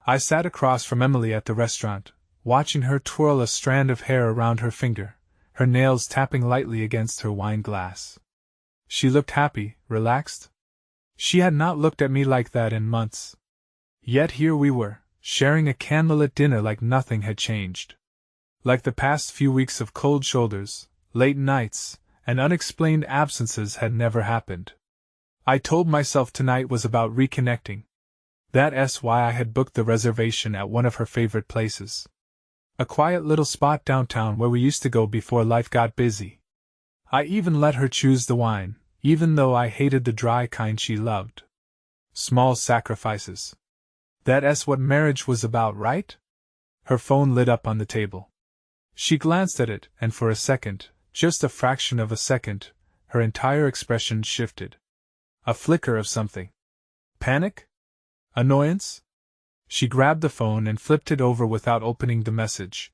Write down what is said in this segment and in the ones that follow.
I sat across from Emily at the restaurant, watching her twirl a strand of hair around her finger, her nails tapping lightly against her wine glass. She looked happy, relaxed. She had not looked at me like that in months. Yet here we were, sharing a candlelit dinner like nothing had changed. Like the past few weeks of cold shoulders, late nights, and unexplained absences had never happened. I told myself tonight was about reconnecting. That's why I had booked the reservation at one of her favorite places. A quiet little spot downtown where we used to go before life got busy. I even let her choose the wine, even though I hated the dry kind she loved. Small sacrifices. That's what marriage was about, right? Her phone lit up on the table. She glanced at it, and for a second, just a fraction of a second, her entire expression shifted. A flicker of something. Panic? Annoyance? She grabbed the phone and flipped it over without opening the message,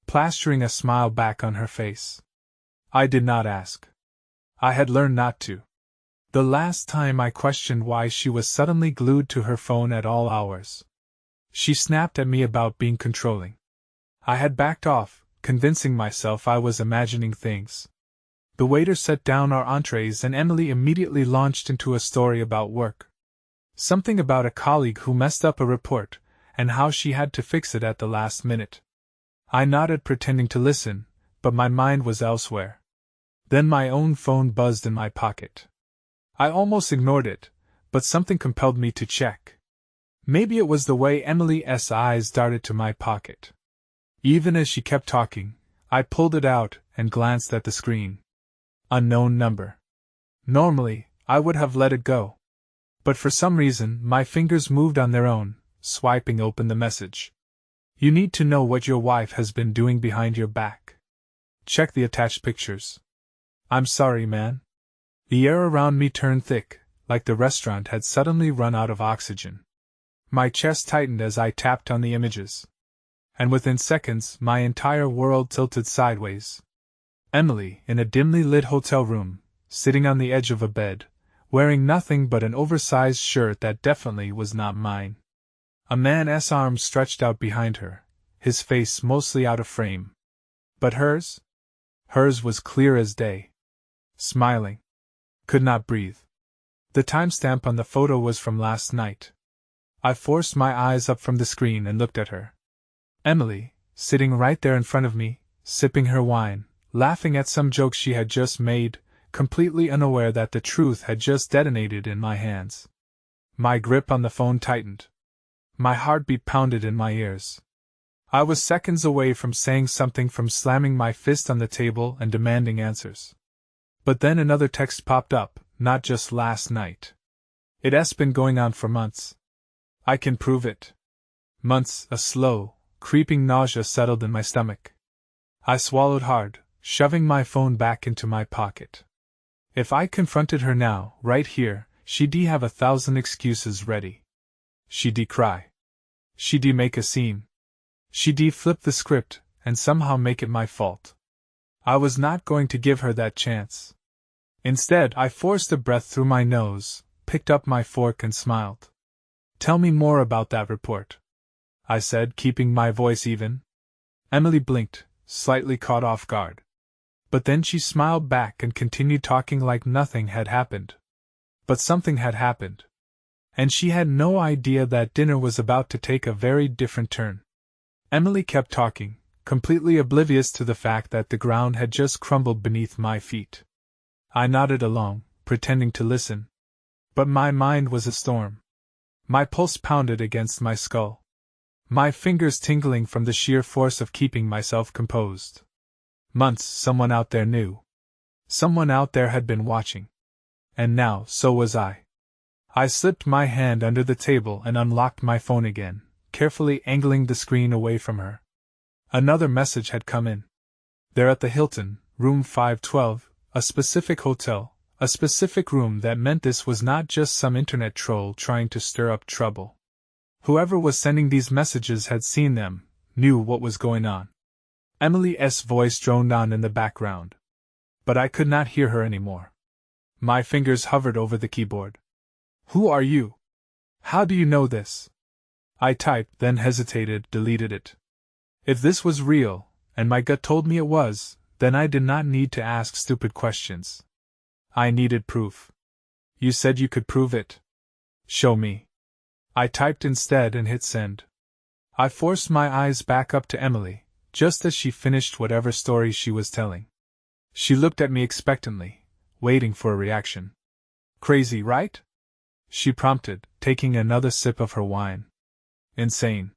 plastering a smile back on her face. I did not ask. I had learned not to. The last time I questioned why she was suddenly glued to her phone at all hours. She snapped at me about being controlling. I had backed off, convincing myself I was imagining things. The waiter set down our entrees and Emily immediately launched into a story about work. Something about a colleague who messed up a report, and how she had to fix it at the last minute. I nodded, pretending to listen, but my mind was elsewhere. Then my own phone buzzed in my pocket. I almost ignored it, but something compelled me to check. Maybe it was the way Emily's eyes darted to my pocket. Even as she kept talking, I pulled it out and glanced at the screen. Unknown number. Normally, I would have let it go. But for some reason, my fingers moved on their own, swiping open the message. You need to know what your wife has been doing behind your back. Check the attached pictures. I'm sorry, man. The air around me turned thick, like the restaurant had suddenly run out of oxygen. My chest tightened as I tapped on the images. And within seconds, my entire world tilted sideways. Emily, in a dimly lit hotel room, sitting on the edge of a bed, wearing nothing but an oversized shirt that definitely was not mine. A man's arms stretched out behind her, his face mostly out of frame. But hers? Hers was clear as day. Smiling. Could not breathe. The timestamp on the photo was from last night. I forced my eyes up from the screen and looked at her. Emily, sitting right there in front of me, sipping her wine, laughing at some joke she had just made, completely unaware that the truth had just detonated in my hands. My grip on the phone tightened. My heartbeat pounded in my ears. I was seconds away from saying something, from slamming my fist on the table and demanding answers. But then another text popped up, not just last night. It's been going on for months. I can prove it. Months. A slow, creeping nausea settled in my stomach. I swallowed hard, shoving my phone back into my pocket. If I confronted her now, right here, she'd have 1,000 excuses ready. She'd cry. She'd make a scene. She'd flip the script, and somehow make it my fault. I was not going to give her that chance. Instead, I forced a breath through my nose, picked up my fork and smiled. Tell me more about that report, I said, keeping my voice even. Emily blinked, slightly caught off guard. But then she smiled back and continued talking like nothing had happened. But something had happened. And she had no idea that dinner was about to take a very different turn. Emily kept talking, completely oblivious to the fact that the ground had just crumbled beneath my feet. I nodded along, pretending to listen. But my mind was a storm. My pulse pounded against my skull. My fingers tingling from the sheer force of keeping myself composed. Months, someone out there knew. Someone out there had been watching. And now, so was I. I slipped my hand under the table and unlocked my phone again, carefully angling the screen away from her. Another message had come in. There at the Hilton, room 512, a specific hotel, a specific room. That meant this was not just some internet troll trying to stir up trouble. Whoever was sending these messages had seen them, knew what was going on. Emily's voice droned on in the background. But I could not hear her anymore. My fingers hovered over the keyboard. Who are you? How do you know this? I typed, then hesitated, deleted it. If this was real, and my gut told me it was, then I did not need to ask stupid questions. I needed proof. You said you could prove it. Show me. I typed instead and hit send. I forced my eyes back up to Emily, just as she finished whatever story she was telling. She looked at me expectantly, waiting for a reaction. Crazy, right? She prompted, taking another sip of her wine. Insane,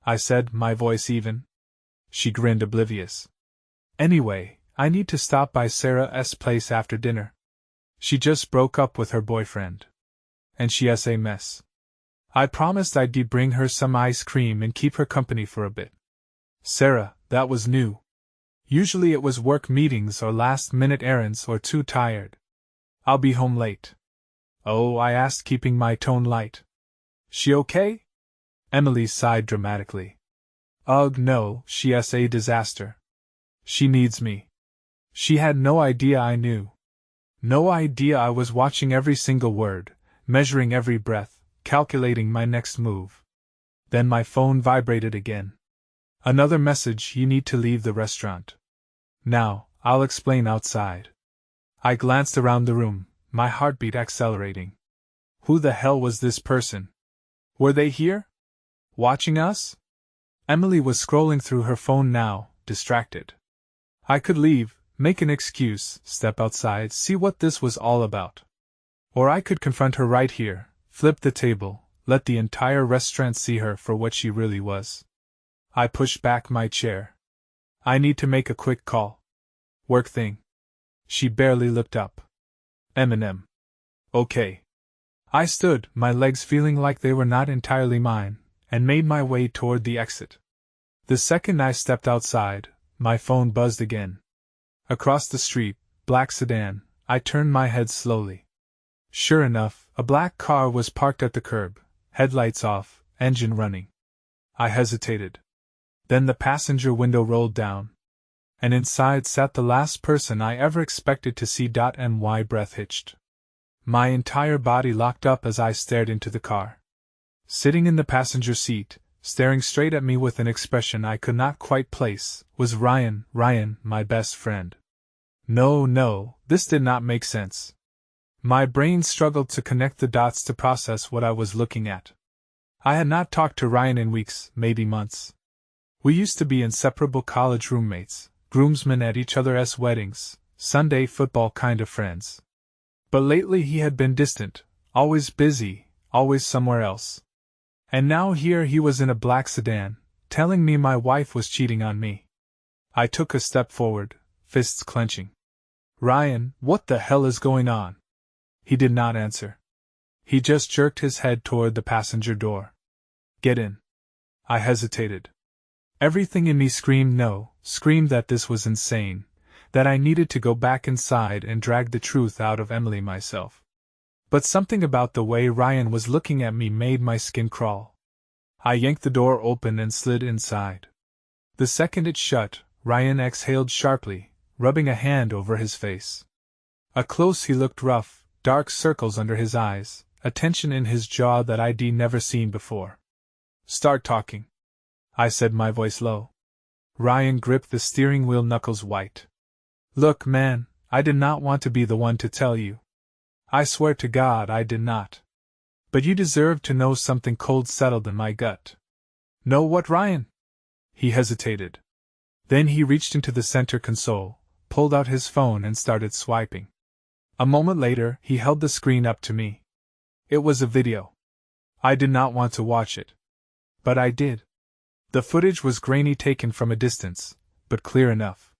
I said, my voice even. She grinned, oblivious. Anyway, I need to stop by Sarah's place after dinner. She just broke up with her boyfriend. And she's a mess. I promised I'd bring her some ice cream and keep her company for a bit. Sarah, that was new. Usually it was work meetings or last-minute errands or too tired. I'll be home late. Oh, I asked, keeping my tone light. She okay? Emily sighed dramatically. Ugh, no, she's a disaster. She needs me. She had no idea I knew. No idea I was watching every single word, measuring every breath, calculating my next move. Then my phone vibrated again. Another message: you need to leave the restaurant. Now, I'll explain outside. I glanced around the room, my heartbeat accelerating. Who the hell was this person? Were they here? Watching us? Emily was scrolling through her phone now, distracted. I could leave, make an excuse, step outside, see what this was all about. Or I could confront her right here, flip the table, let the entire restaurant see her for what she really was. I pushed back my chair. I need to make a quick call. Work thing. She barely looked up. Eminem. Okay. I stood, my legs feeling like they were not entirely mine, and made my way toward the exit. The second I stepped outside, my phone buzzed again. Across the street, black sedan, I turned my head slowly. Sure enough, a black car was parked at the curb, headlights off, engine running. I hesitated. Then the passenger window rolled down. And inside sat the last person I ever expected to see. My breath hitched. My entire body locked up as I stared into the car. Sitting in the passenger seat, staring straight at me with an expression I could not quite place, was Ryan, my best friend. No, this did not make sense. My brain struggled to connect the dots to process what I was looking at. I had not talked to Ryan in weeks, maybe months. We used to be inseparable college roommates, groomsmen at each other's weddings, Sunday football kind of friends. But lately he had been distant, always busy, always somewhere else. And now here he was in a black sedan, telling me my wife was cheating on me. I took a step forward, fists clenching. Ryan, what the hell is going on? He did not answer. He just jerked his head toward the passenger door. Get in. I hesitated. Everything in me screamed no, screamed that this was insane, that I needed to go back inside and drag the truth out of Emily myself. But something about the way Ryan was looking at me made my skin crawl. I yanked the door open and slid inside. The second it shut, Ryan exhaled sharply, rubbing a hand over his face. Up close he looked rough, dark circles under his eyes, a tension in his jaw that I'd never seen before. Start talking, I said, my voice low. Ryan gripped the steering wheel, knuckles white. Look, man, I did not want to be the one to tell you. I swear to God I did not. But you deserve to know something cold settled in my gut. Know what, Ryan? He hesitated. Then he reached into the center console, pulled out his phone and started swiping. A moment later, he held the screen up to me. It was a video. I did not want to watch it. But I did. The footage was grainy, taken from a distance, but clear enough.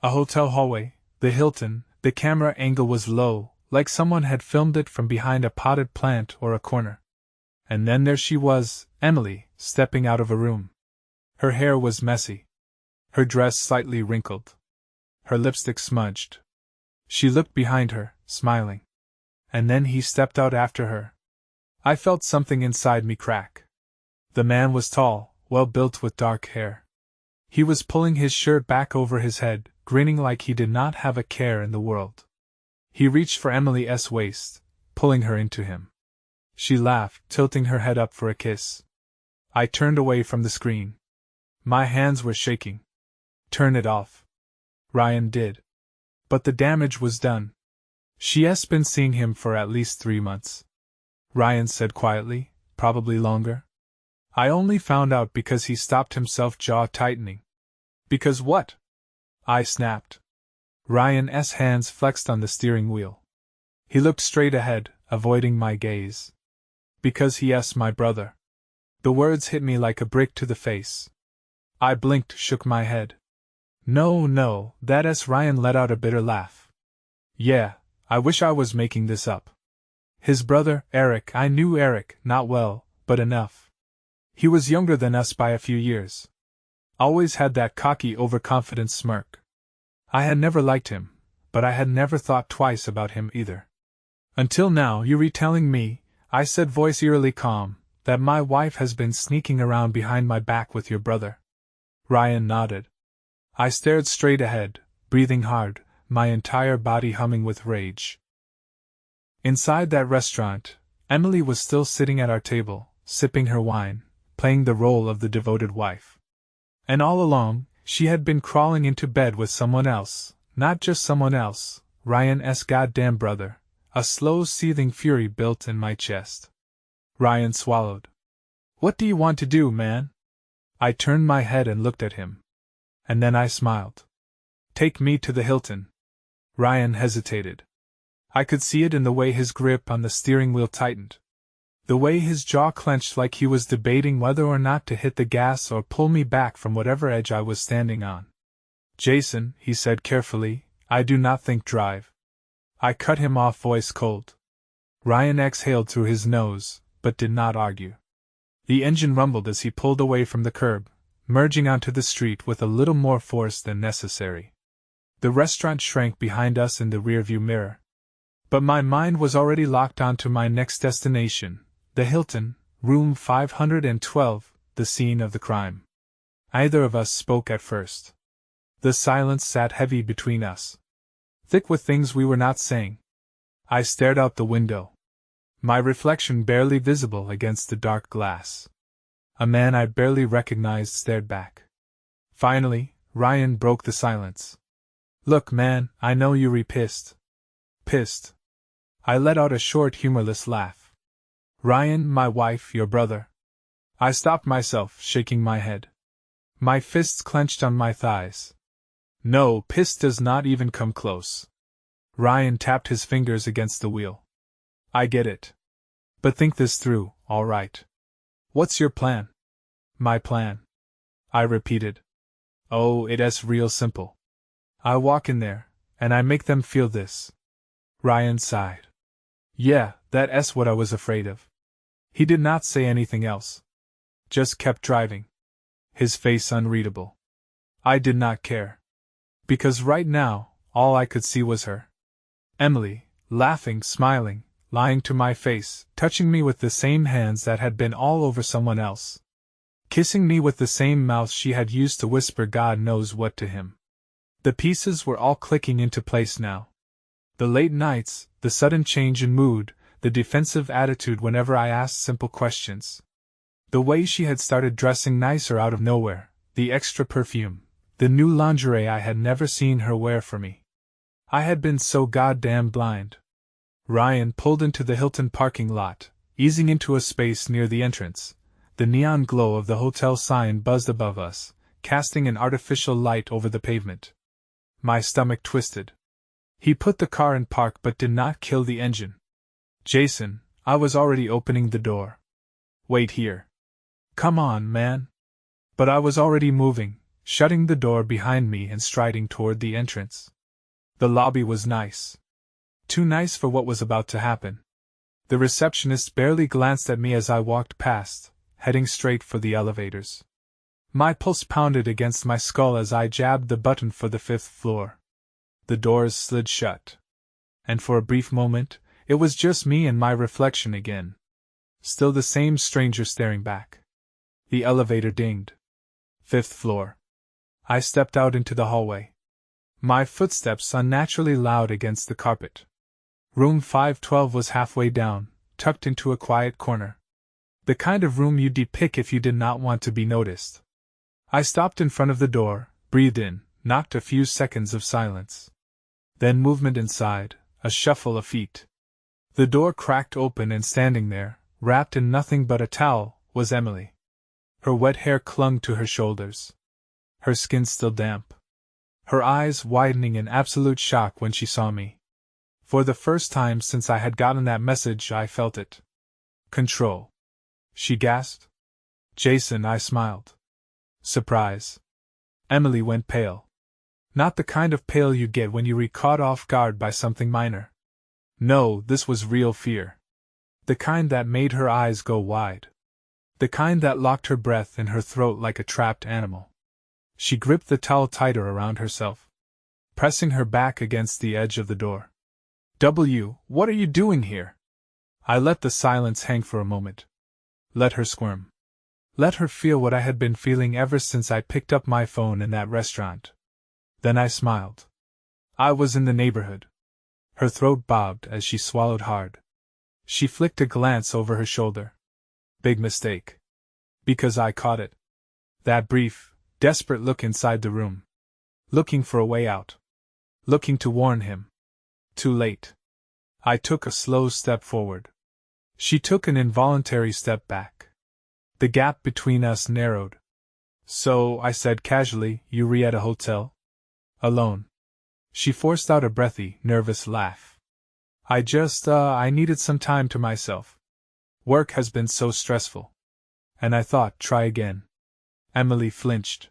A hotel hallway, the Hilton, the camera angle was low, like someone had filmed it from behind a potted plant or a corner. And then there she was, Emily, stepping out of a room. Her hair was messy. Her dress slightly wrinkled. Her lipstick smudged. She looked behind her, smiling. And then he stepped out after her. I felt something inside me crack. The man was tall, well-built with dark hair. He was pulling his shirt back over his head, grinning like he did not have a care in the world. He reached for Emily's waist, pulling her into him. She laughed, tilting her head up for a kiss. I turned away from the screen. My hands were shaking. Turn it off. Ryan did. But the damage was done. She's been seeing him for at least 3 months. Ryan said quietly, probably longer. I only found out because he stopped himself, jaw tightening. Because what? I snapped. Ryan's hands flexed on the steering wheel. He looked straight ahead, avoiding my gaze. Because he's my brother. The words hit me like a brick to the face. I blinked, shook my head. No, that's Ryan let out a bitter laugh. Yeah, I wish I was making this up. His brother, Eric, I knew Eric, not well, but enough. He was younger than us by a few years. Always had that cocky, overconfident smirk. I had never liked him, but I had never thought twice about him either. Until now, you retelling me, I said, voice eerily calm, that my wife has been sneaking around behind my back with your brother. Ryan nodded. I stared straight ahead, breathing hard, my entire body humming with rage. Inside that restaurant, Emily was still sitting at our table, sipping her wine, playing the role of the devoted wife. And all along, she had been crawling into bed with someone else, not just someone else, Ryan's goddamn brother. A slow seething fury built in my chest. Ryan swallowed. What do you want to do, man? I turned my head and looked at him. And then I smiled. Take me to the Hilton. Ryan hesitated. I could see it in the way his grip on the steering wheel tightened. The way his jaw clenched like he was debating whether or not to hit the gas or pull me back from whatever edge I was standing on. Jason, he said carefully, I do not think drive. I cut him off, voice cold. Ryan exhaled through his nose, but did not argue. The engine rumbled as he pulled away from the curb, merging onto the street with a little more force than necessary. The restaurant shrank behind us in the rearview mirror. But my mind was already locked onto my next destination, the Hilton, room 512, the scene of the crime. Neither of us spoke at first. The silence sat heavy between us, thick with things we were not saying. I stared out the window. My reflection barely visible against the dark glass. A man I barely recognized stared back. Finally, Ryan broke the silence. Look, man, I know you're pissed. Pissed. I let out a short, humorless laugh. Ryan, my wife, your brother. I stopped myself, shaking my head. My fists clenched on my thighs. No, pissed does not even come close. Ryan tapped his fingers against the wheel. I get it. But think this through, all right. What's your plan? My plan. I repeated. Oh, it's real simple. I walk in there, and I make them feel this. Ryan sighed. Yeah, that's what I was afraid of. He did not say anything else. Just kept driving. His face unreadable. I did not care. Because right now, all I could see was her. Emily, laughing, smiling, lying to my face, touching me with the same hands that had been all over someone else. Kissing me with the same mouth she had used to whisper God knows what to him. The pieces were all clicking into place now. The late nights, the sudden change in mood, the defensive attitude whenever I asked simple questions. The way she had started dressing nicer out of nowhere, the extra perfume, the new lingerie I had never seen her wear for me. I had been so goddamn blind. Ryan pulled into the Hilton parking lot, easing into a space near the entrance. The neon glow of the hotel sign buzzed above us, casting an artificial light over the pavement. My stomach twisted. He put the car in park but did not kill the engine. Jason, I was already opening the door. Wait here. Come on, man. But I was already moving, shutting the door behind me and striding toward the entrance. The lobby was nice. Too nice for what was about to happen. The receptionist barely glanced at me as I walked past, heading straight for the elevators. My pulse pounded against my skull as I jabbed the button for the 5th floor. The doors slid shut. And for a brief moment, it was just me and my reflection again. Still the same stranger staring back. The elevator dinged. 5th floor. I stepped out into the hallway. My footsteps unnaturally loud against the carpet. Room 512 was halfway down, tucked into a quiet corner. The kind of room you'd pick if you did not want to be noticed. I stopped in front of the door, breathed in, knocked a few seconds of silence. Then movement inside, a shuffle of feet. The door cracked open and standing there, wrapped in nothing but a towel, was Emily. Her wet hair clung to her shoulders. Her skin still damp. Her eyes widening in absolute shock when she saw me. For the first time since I had gotten that message I felt it. Control. She gasped. Jason, I smiled. Surprise. Emily went pale. Not the kind of pale you get when you're caught off guard by something minor. No, this was real fear. The kind that made her eyes go wide. The kind that locked her breath in her throat like a trapped animal. She gripped the towel tighter around herself, pressing her back against the edge of the door. What are you doing here? I let the silence hang for a moment. Let her squirm. Let her feel what I had been feeling ever since I picked up my phone in that restaurant. Then I smiled. I was in the neighborhood. Her throat bobbed as she swallowed hard. She flicked a glance over her shoulder. Big mistake. Because I caught it. That brief, desperate look inside the room. Looking for a way out. Looking to warn him. Too late. I took a slow step forward. She took an involuntary step back. The gap between us narrowed. So, I said casually, you were at a hotel? Alone. She forced out a breathy, nervous laugh. I needed some time to myself. Work has been so stressful. And I thought, try again. Emily flinched.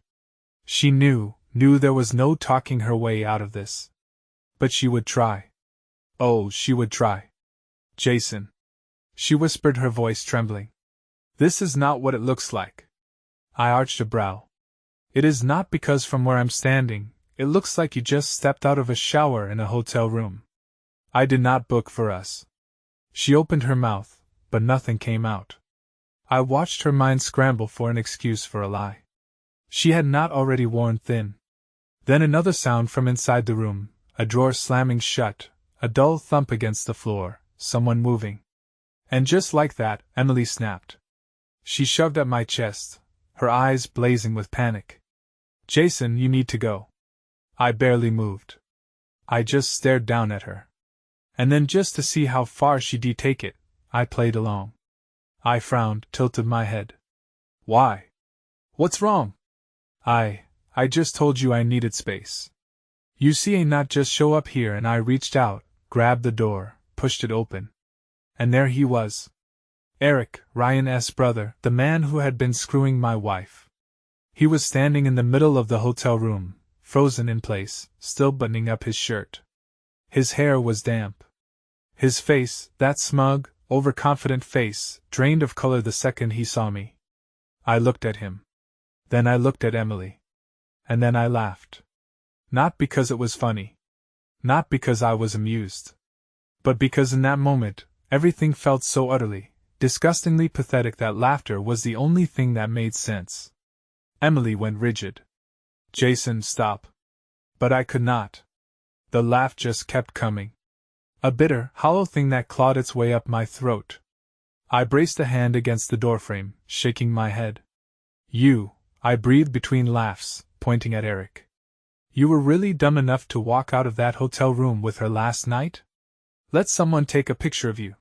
She knew there was no talking her way out of this. But she would try. Oh, she would try. Jason. She whispered, her voice trembling. This is not what it looks like. I arched a brow. It is not, because from where I'm standing, it looks like you just stepped out of a shower in a hotel room. I did not book for us. She opened her mouth, but nothing came out. I watched her mind scramble for an excuse for a lie. She had not already worn thin. Then another sound from inside the room, a drawer slamming shut, a dull thump against the floor, someone moving. And just like that, Emily snapped. She shoved at my chest, her eyes blazing with panic. Jason, you need to go. I barely moved. I just stared down at her. And then, just to see how far she'd take it, I played along. I frowned, tilted my head. Why? What's wrong? I just told you I needed space. You see, I not just show up here, and I reached out, grabbed the door, pushed it open. And there he was. Eric, Ryan's brother, the man who had been screwing my wife. He was standing in the middle of the hotel room, frozen in place, still buttoning up his shirt. His hair was damp. His face, that smug, overconfident face, drained of color the second he saw me. I looked at him. Then I looked at Emily. And then I laughed. Not because it was funny. Not because I was amused. But because in that moment, everything felt so utterly, disgustingly pathetic that laughter was the only thing that made sense. Emily went rigid. Jason, stop. But I could not. The laugh just kept coming. A bitter, hollow thing that clawed its way up my throat. I braced a hand against the doorframe, shaking my head. You, I breathed between laughs, pointing at Eric. You were really dumb enough to walk out of that hotel room with her last night? Let someone take a picture of you.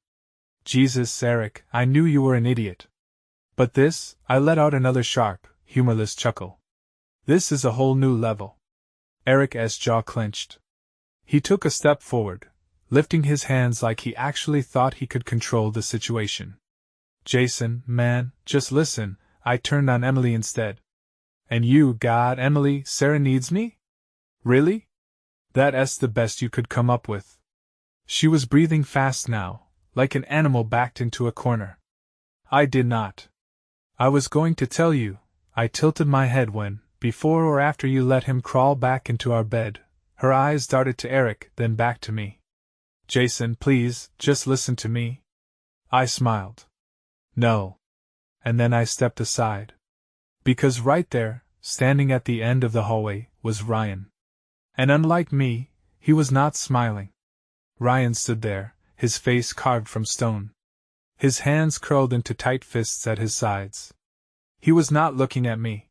Jesus, Eric, I knew you were an idiot. But this, I let out another sharp, humorless chuckle. This is a whole new level. Eric's jaw clenched. He took a step forward, lifting his hands like he actually thought he could control the situation. Jason, man, just listen, I turned on Emily instead. And you, God, Emily, Sarah needs me? Really? That's the best you could come up with. She was breathing fast now, like an animal backed into a corner. I did not. I was going to tell you. I tilted my head when, before or after you let him crawl back into our bed. Her eyes darted to Eric, then back to me. Jason, please, just listen to me. I smiled. No. And then I stepped aside. Because right there, standing at the end of the hallway, was Ryan. And unlike me, he was not smiling. Ryan stood there, his face carved from stone. His hands curled into tight fists at his sides. He was not looking at me.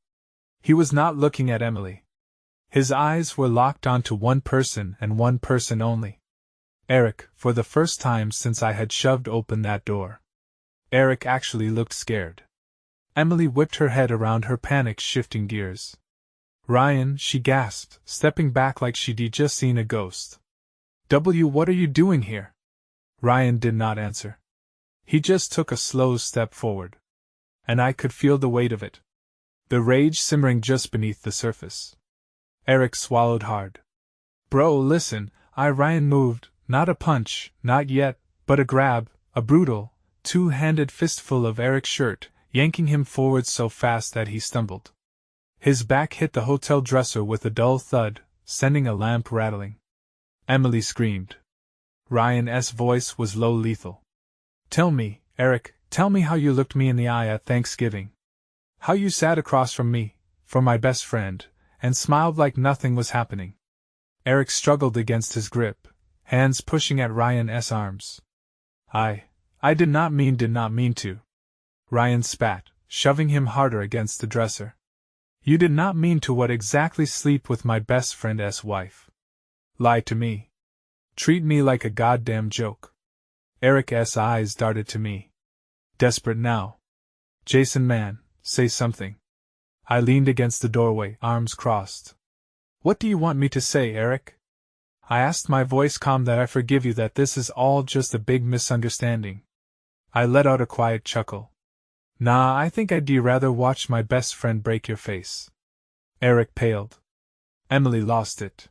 He was not looking at Emily. His eyes were locked onto one person and one person only. Eric, for the first time since I had shoved open that door. Eric actually looked scared. Emily whipped her head around, her panic shifting gears. "Ryan," she gasped, stepping back like she'd just seen a ghost. What are you doing here?" Ryan did not answer. He just took a slow step forward. And I could feel the weight of it. The rage simmering just beneath the surface. Eric swallowed hard. "Bro, listen," Ryan moved, not a punch, not yet, but a grab, a brutal, two-handed fistful of Eric's shirt, yanking him forward so fast that he stumbled. His back hit the hotel dresser with a dull thud, sending a lamp rattling. Emily screamed. Ryan's voice was low, lethal. "Tell me, Eric, tell me how you looked me in the eye at Thanksgiving. How you sat across from me, for my best friend, and smiled like nothing was happening." Eric struggled against his grip, hands pushing at Ryan's arms. I did not mean to." Ryan spat, shoving him harder against the dresser. "You did not mean to what exactly? Sleep with my best friend's wife? Lie to me? Treat me like a goddamn joke?" Eric's eyes darted to me. Desperate now. "Jason, man, say something." I leaned against the doorway, arms crossed. "What do you want me to say, Eric?" I asked, my voice calm. "That I forgive you, that this is all just a big misunderstanding." I let out a quiet chuckle. "Nah, I think I'd rather watch my best friend break your face." Eric paled. Emily lost it.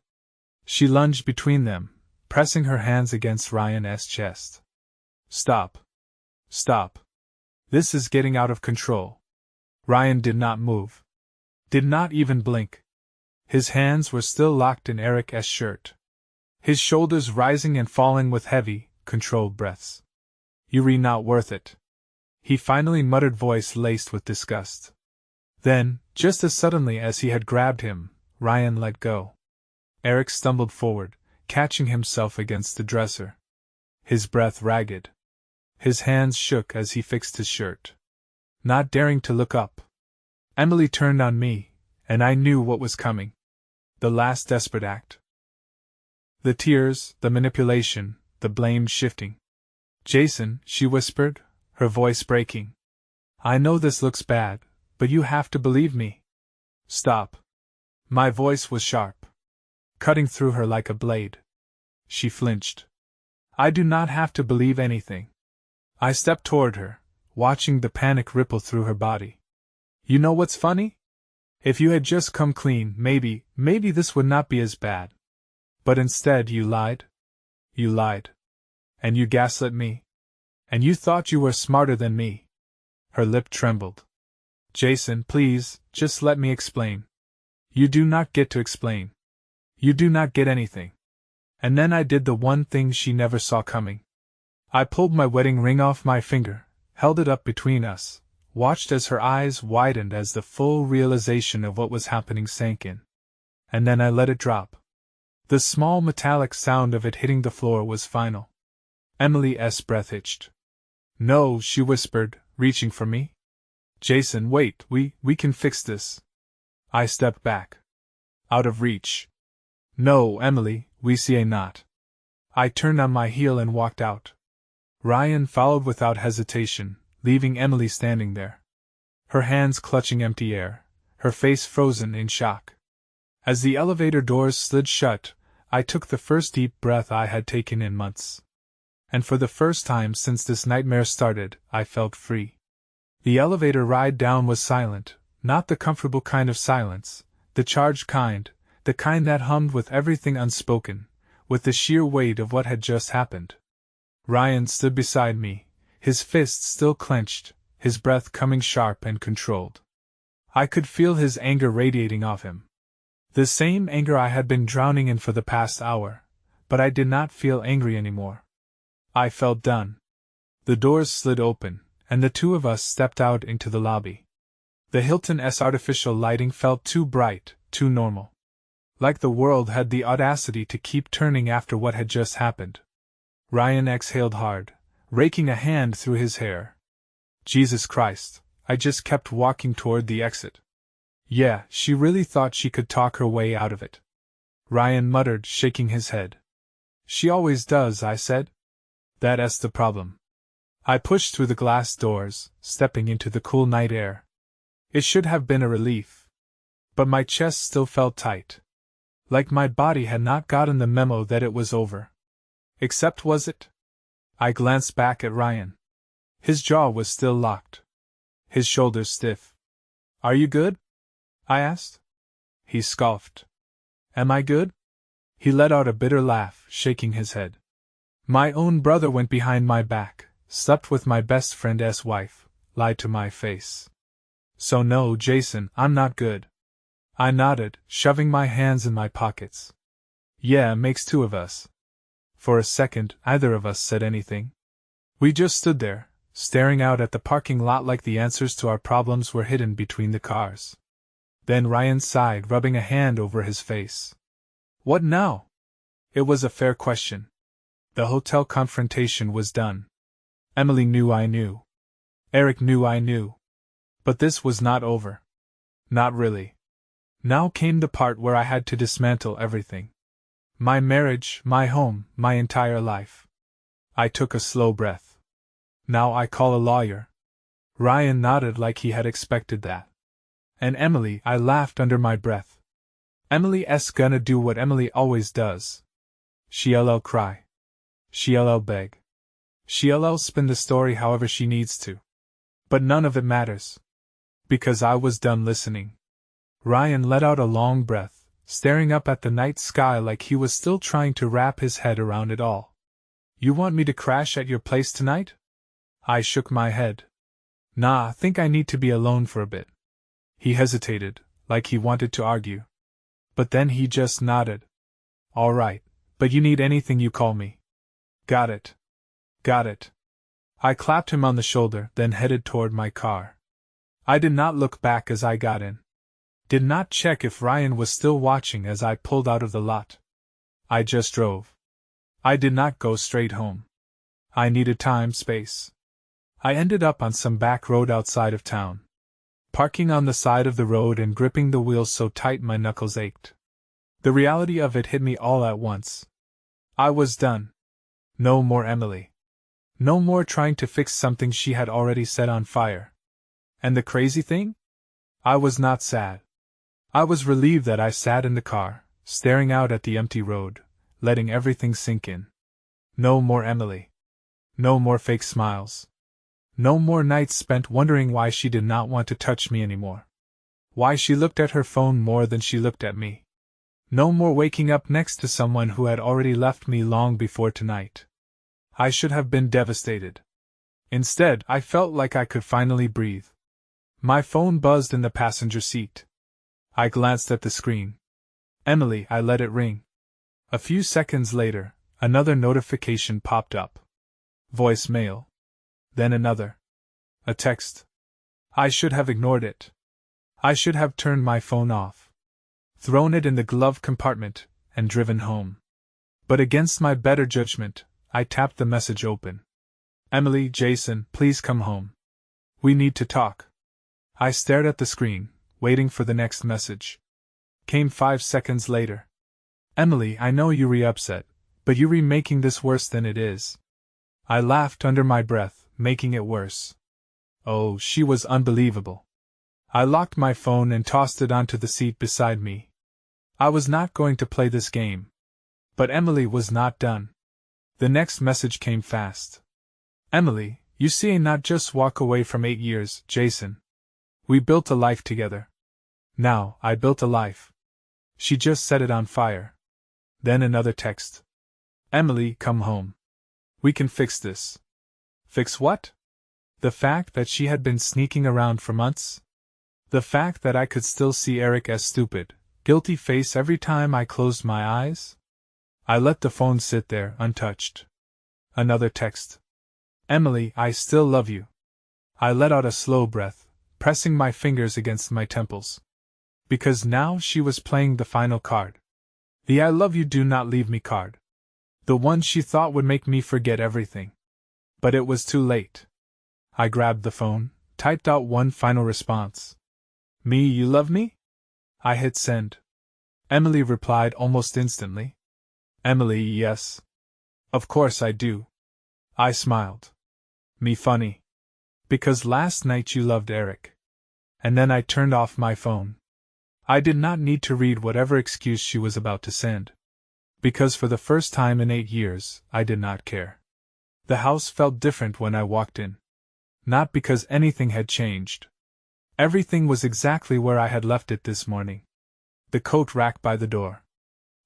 She lunged between them, pressing her hands against Ryan's chest. Stop. Stop. This is getting out of control." Ryan did not move. Did not even blink. His hands were still locked in Eric's shirt. His shoulders rising and falling with heavy, controlled breaths. "You're not worth it," he finally muttered, voice laced with disgust. Then, just as suddenly as he had grabbed him, Ryan let go. Eric stumbled forward, catching himself against the dresser. His breath ragged. His hands shook as he fixed his shirt. Not daring to look up, Emily turned on me, and I knew what was coming. The last desperate act. The tears, the manipulation, the blame shifting. "Jason," she whispered, her voice breaking. "I know this looks bad, but you have to believe me." "Stop." My voice was sharp, cutting through her like a blade. She flinched. "I do not have to believe anything." I stepped toward her, watching the panic ripple through her body. "You know what's funny? If you had just come clean, maybe this would not be as bad. But instead you lied. You lied. And you gaslit me. And you thought you were smarter than me." Her lip trembled. "Jason, please, just let me explain." "You do not get to explain. You do not get anything." And then I did the one thing she never saw coming. I pulled my wedding ring off my finger, held it up between us, watched as her eyes widened as the full realization of what was happening sank in. And then I let it drop. The small metallic sound of it hitting the floor was final. Emily's breath hitched. "No," she whispered, reaching for me. "Jason, wait, we can fix this." I stepped back. Out of reach. "No, Emily, we see not." I turned on my heel and walked out. Ryan followed without hesitation, leaving Emily standing there. Her hands clutching empty air, her face frozen in shock. As the elevator doors slid shut, I took the first deep breath I had taken in months. And for the first time since this nightmare started, I felt free. The elevator ride down was silent, not the comfortable kind of silence, the charged kind, the kind that hummed with everything unspoken, with the sheer weight of what had just happened. Ryan stood beside me, his fists still clenched, his breath coming sharp and controlled. I could feel his anger radiating off him. The same anger I had been drowning in for the past hour, but I did not feel angry anymore. I felt done. The doors slid open, and the two of us stepped out into the lobby. The Hilton's artificial lighting felt too bright, too normal. Like the world had the audacity to keep turning after what had just happened. Ryan exhaled hard, raking a hand through his hair. Jesus Christ, I just kept walking toward the exit. Yeah, she really thought she could talk her way out of it. Ryan muttered, shaking his head. She always does, I said. That's the problem. I pushed through the glass doors, stepping into the cool night air. It should have been a relief. But my chest still felt tight. Like my body had not gotten the memo that it was over. Except was it? I glanced back at Ryan. His jaw was still locked. His shoulders stiff. Are you good? I asked. He scoffed. Am I good? He let out a bitter laugh, shaking his head. My own brother went behind my back, slept with my best friend's wife, lied to my face. So no, Jason, I'm not good. I nodded, shoving my hands in my pockets. Yeah, makes two of us. For a second, neither of us said anything. We just stood there, staring out at the parking lot like the answers to our problems were hidden between the cars. Then Ryan sighed, rubbing a hand over his face. What now? It was a fair question. The hotel confrontation was done. Emily knew I knew. Eric knew I knew. But this was not over. Not really. Now came the part where I had to dismantle everything. My marriage, my home, my entire life. I took a slow breath. Now I call a lawyer. Ryan nodded like he had expected that. And Emily, I laughed under my breath. Emily's gonna do what Emily always does. She'll cry. She'll beg. She'll spin the story however she needs to. But none of it matters. Because I was done listening. Ryan let out a long breath, staring up at the night sky like he was still trying to wrap his head around it all. You want me to crash at your place tonight? I shook my head. Nah, think I need to be alone for a bit. He hesitated, like he wanted to argue. But then he just nodded. All right, but you need anything you call me. Got it. Got it. I clapped him on the shoulder, then headed toward my car. I did not look back as I got in. Did not check if Ryan was still watching as I pulled out of the lot. I just drove. I did not go straight home. I needed time, space. I ended up on some back road outside of town. Parking on the side of the road and gripping the wheel so tight my knuckles ached. The reality of it hit me all at once. I was done. No more Emily. No more trying to fix something she had already set on fire. And the crazy thing? I was not sad. I was relieved that I sat in the car, staring out at the empty road, letting everything sink in. No more Emily. No more fake smiles. No more nights spent wondering why she did not want to touch me anymore. Why she looked at her phone more than she looked at me. No more waking up next to someone who had already left me long before tonight. I should have been devastated. Instead, I felt like I could finally breathe. My phone buzzed in the passenger seat. I glanced at the screen. Emily, I let it ring. A few seconds later, another notification popped up. Voicemail. Then another. A text. I should have ignored it. I should have turned my phone off. Thrown it in the glove compartment, and driven home. But against my better judgment, I tapped the message open. Emily, Jason, please come home. We need to talk. I stared at the screen, waiting for the next message. Came 5 seconds later. Emily, I know you're upset, but you're making this worse than it is. I laughed under my breath, making it worse. Oh, she was unbelievable. I locked my phone and tossed it onto the seat beside me. I was not going to play this game. But Emily was not done. The next message came fast. Emily, you see, not just walk away from 8 years, Jason. We built a life together. Now, I built a life. She just set it on fire. Then another text. Emily, come home. We can fix this. Fix what? The fact that she had been sneaking around for months? The fact that I could still see Eric's stupid, guilty face every time I closed my eyes? I let the phone sit there, untouched. Another text. Emily, I still love you. I let out a slow breath, pressing my fingers against my temples. Because now she was playing the final card. The I love you do not leave me card. The one she thought would make me forget everything. But it was too late. I grabbed the phone, typed out one final response. "Me, you love me?" I hit send. Emily replied almost instantly. "Emily, yes. Of course I do." I smiled. "Me funny. Because last night you loved Eric." And then I turned off my phone. I did not need to read whatever excuse she was about to send. Because for the first time in 8 years, I did not care. The house felt different when I walked in. Not because anything had changed. Everything was exactly where I had left it this morning. The coat rack by the door.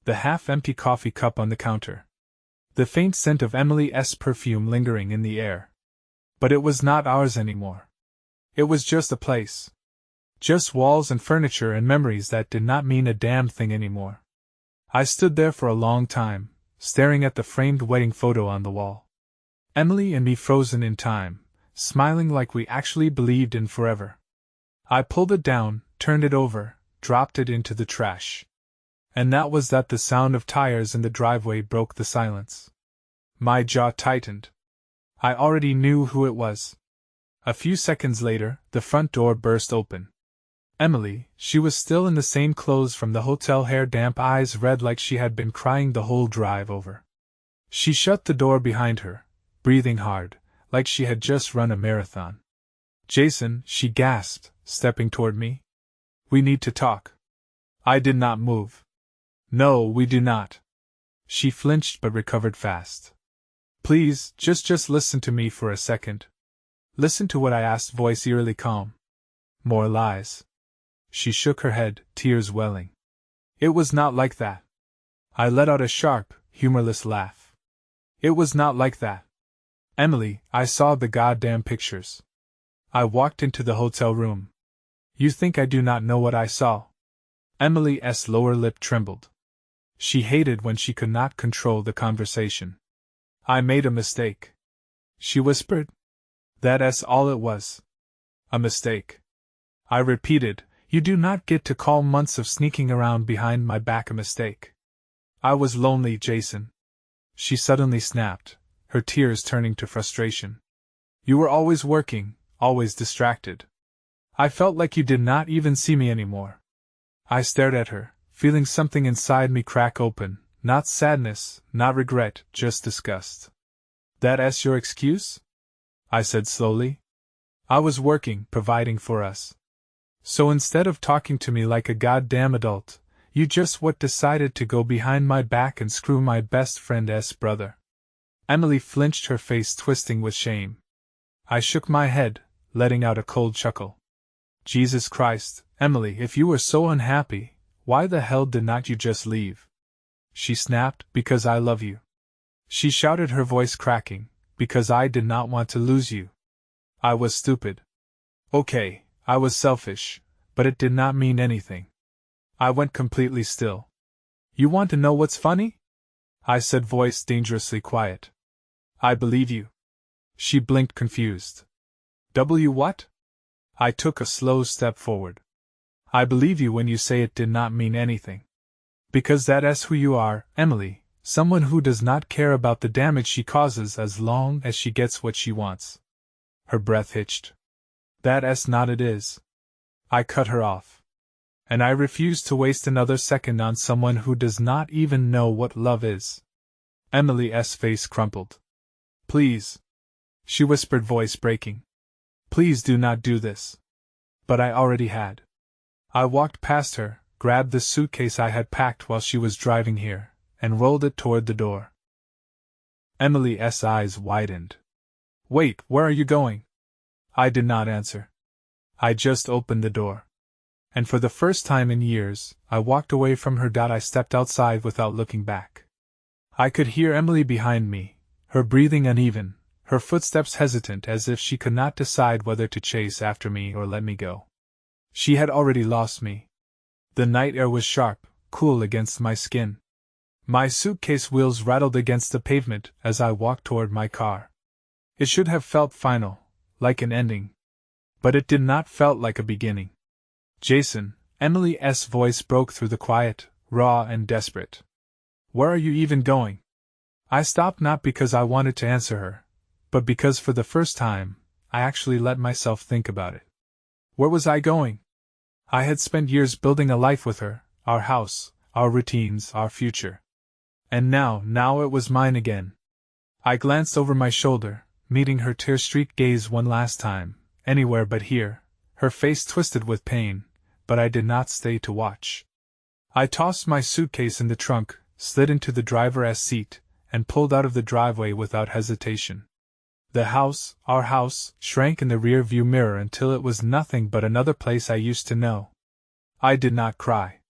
The half-empty coffee cup on the counter. The faint scent of Emily's perfume lingering in the air. But it was not ours anymore. It was just a place. Just walls and furniture and memories that did not mean a damn thing anymore. I stood there for a long time, staring at the framed wedding photo on the wall. Emily and me frozen in time, smiling like we actually believed in forever. I pulled it down, turned it over, dropped it into the trash. And that was that. The sound of tires in the driveway broke the silence. My jaw tightened. I already knew who it was. A few seconds later, the front door burst open. Emily, she was still in the same clothes from the hotel, hair damp, eyes red like she had been crying the whole drive over. She shut the door behind her, breathing hard, like she had just run a marathon. "Jason," she gasped, stepping toward me. "We need to talk." I did not move. "No, we do not." She flinched but recovered fast. "Please, just listen to me for a second." "Listen to what?" I asked, voice eerily calm. "More lies." She shook her head, tears welling. "It was not like that." I let out a sharp, humorless laugh. "It was not like that. Emily, I saw the goddamn pictures. I walked into the hotel room. You think I do not know what I saw?" Emily's lower lip trembled. She hated when she could not control the conversation. "I made a mistake," she whispered. "That's all it was. A mistake." I repeated, "You do not get to call months of sneaking around behind my back a mistake." "I was lonely, Jason." She suddenly snapped, her tears turning to frustration. "You were always working, always distracted. I felt like you did not even see me anymore." I stared at her, feeling something inside me crack open, not sadness, not regret, just disgust. "That's your excuse?" I said slowly. "I was working, providing for us. So instead of talking to me like a goddamn adult, you just decided to go behind my back and screw my best friend's brother." Emily flinched, her face twisting with shame. I shook my head, letting out a cold chuckle. "Jesus Christ, Emily, if you were so unhappy, why the hell did not you just leave?" She snapped, "Because I love you." She shouted, her voice cracking, "Because I did not want to lose you. I was stupid. Okay, I was selfish, but it did not mean anything." I went completely still. "You want to know what's funny?" I said, voice dangerously quiet. "I believe you." She blinked, confused. What?" I took a slow step forward. "I believe you when you say it did not mean anything. Because that's who you are, Emily, someone who does not care about the damage she causes as long as she gets what she wants." Her breath hitched. "That's not it is." I cut her off. "And I refuse to waste another second on someone who does not even know what love is." Emily's face crumpled. "Please," she whispered, voice breaking. "Please do not do this." But I already had. I walked past her, grabbed the suitcase I had packed while she was driving here, and rolled it toward the door. Emily's eyes widened. "Wait, where are you going?" I did not answer. I just opened the door. And for the first time in years, I walked away from her. I stepped outside without looking back. I could hear Emily behind me, her breathing uneven, her footsteps hesitant, as if she could not decide whether to chase after me or let me go. She had already lost me. The night air was sharp, cool against my skin. My suitcase wheels rattled against the pavement as I walked toward my car. It should have felt final, like an ending. But it did not felt like a beginning. "Jason," Emily's voice broke through the quiet, raw and desperate. "Where are you even going?" I stopped, not because I wanted to answer her, but because for the first time, I actually let myself think about it. Where was I going? I had spent years building a life with her, our house, our routines, our future. And now it was mine again. I glanced over my shoulder, meeting her tear-streaked gaze one last time, anywhere but here, her face twisted with pain, but I did not stay to watch. I tossed my suitcase in the trunk, slid into the driver's seat, and pulled out of the driveway without hesitation. The house, our house, shrank in the rear-view mirror until it was nothing but another place I used to know. I did not cry.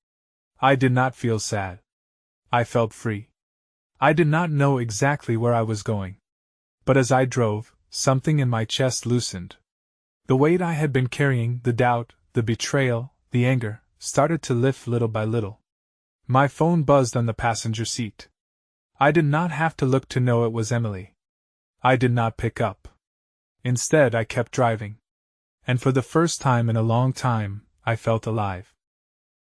I did not feel sad. I felt free. I did not know exactly where I was going. But as I drove, something in my chest loosened. The weight I had been carrying, the doubt, the betrayal, the anger, started to lift little by little. My phone buzzed on the passenger seat. I did not have to look to know it was Emily. I did not pick up. Instead, I kept driving. And for the first time in a long time, I felt alive.